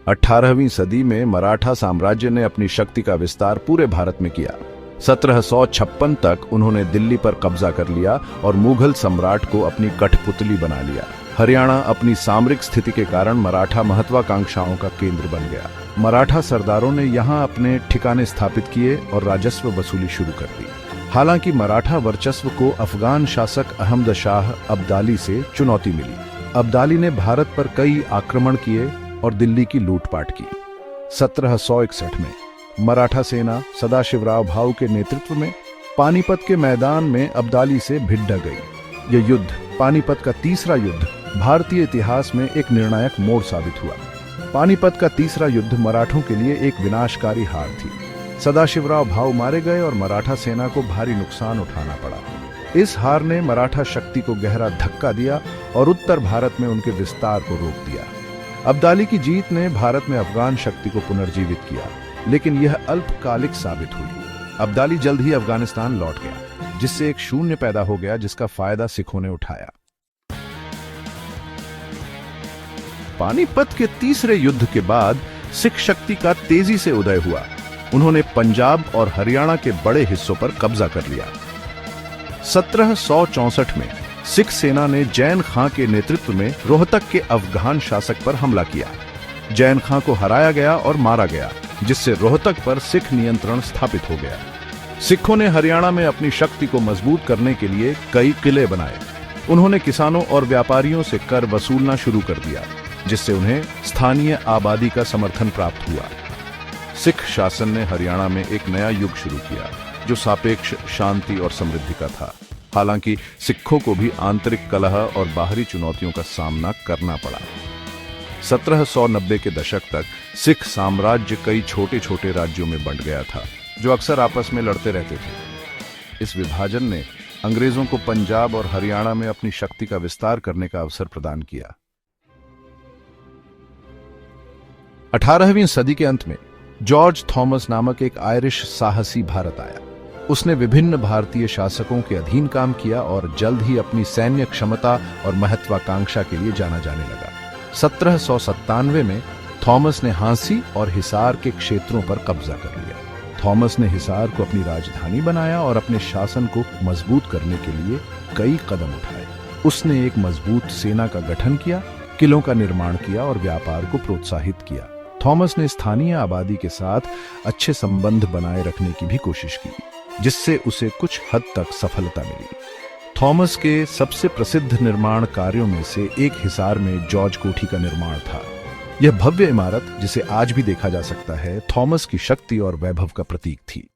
18वीं सदी में मराठा साम्राज्य ने अपनी शक्ति का विस्तार पूरे भारत में किया। 1756 तक उन्होंने दिल्ली पर कब्जा कर लिया और मुगल सम्राट को अपनी कठपुतली बना लिया। हरियाणा अपनी सामरिक स्थिति के कारण मराठा महत्वाकांक्षाओं का केंद्र बन गया। मराठा सरदारों ने यहाँ अपने ठिकाने स्थापित किए और राजस्व वसूली शुरू कर दी। हालांकि मराठा वर्चस्व को अफगान शासक अहमद शाह अब्दाली से चुनौती मिली। अब्दाली ने भारत पर कई आक्रमण किए और दिल्ली की लूटपाट की। 1761 में मराठा सेना सदाशिवराव भाऊ के नेतृत्व में पानीपत के मैदान में अब्दाली से भिड़ गई। यह युद्ध, पानीपत का तीसरा युद्ध, भारतीय इतिहास में एक निर्णायक मोड़ साबित हुआ। पानीपत का तीसरा युद्ध मराठों के लिए एक विनाशकारी हार थी। सदाशिवराव भाऊ मारे गए और मराठा सेना को भारी नुकसान उठाना पड़ा। इस हार ने मराठा शक्ति को गहरा धक्का दिया और उत्तर भारत में उनके विस्तार को रोक दिया। अब्दाली की जीत ने भारत में अफगान शक्ति को पुनर्जीवित किया, लेकिन यह अल्पकालिक साबित हुई। अब्दाली जल्द ही अफगानिस्तान लौट गया, जिससे एक शून्य पैदा हो गया जिसका फायदा सिखों ने उठाया। पानीपत के तीसरे युद्ध के बाद सिख शक्ति का तेजी से उदय हुआ। उन्होंने पंजाब और हरियाणा के बड़े हिस्सों पर कब्जा कर लिया। 1764 में सिख सेना ने जैन खां के नेतृत्व में रोहतक के अफगान शासक पर हमला किया। जैन खां को हराया गया और मारा गया, जिससे रोहतक पर सिख नियंत्रण स्थापित हो गया। सिखों ने हरियाणा में अपनी शक्ति को मजबूत करने के लिए कई किले बनाए। उन्होंने किसानों और व्यापारियों से कर वसूलना शुरू कर दिया, जिससे उन्हें स्थानीय आबादी का समर्थन प्राप्त हुआ। सिख शासन ने हरियाणा में एक नया युग शुरू किया, जो सापेक्ष शांति और समृद्धि का था। हालांकि सिखों को भी आंतरिक कलह और बाहरी चुनौतियों का सामना करना पड़ा। 1790 के दशक तक सिख साम्राज्य कई छोटे छोटे राज्यों में बंट गया था, जो अक्सर आपस में लड़ते रहते थे। इस विभाजन ने अंग्रेजों को पंजाब और हरियाणा में अपनी शक्ति का विस्तार करने का अवसर प्रदान किया। 18वीं सदी के अंत में जॉर्ज थॉमस नामक एक आयरिश साहसी भारत आया। उसने विभिन्न भारतीय शासकों के अधीन काम किया और जल्द ही अपनी सैन्य क्षमता और महत्वाकांक्षा के लिए जाना जाने लगा। 1797 में थॉमस ने हांसी और हिसार के क्षेत्रों पर कब्जा कर लिया। थॉमस ने हिसार को अपनी राजधानी बनाया और अपने शासन को मजबूत करने के लिए कई कदम उठाए। उसने एक मजबूत सेना का गठन किया, किलों का निर्माण किया और व्यापार को प्रोत्साहित किया। थॉमस ने स्थानीय आबादी के साथ अच्छे संबंध बनाए रखने की भी कोशिश की, जिससे उसे कुछ हद तक सफलता मिली। थॉमस के सबसे प्रसिद्ध निर्माण कार्यों में से एक हिसार में जॉर्ज कोठी का निर्माण था। यह भव्य इमारत, जिसे आज भी देखा जा सकता है, थॉमस की शक्ति और वैभव का प्रतीक थी।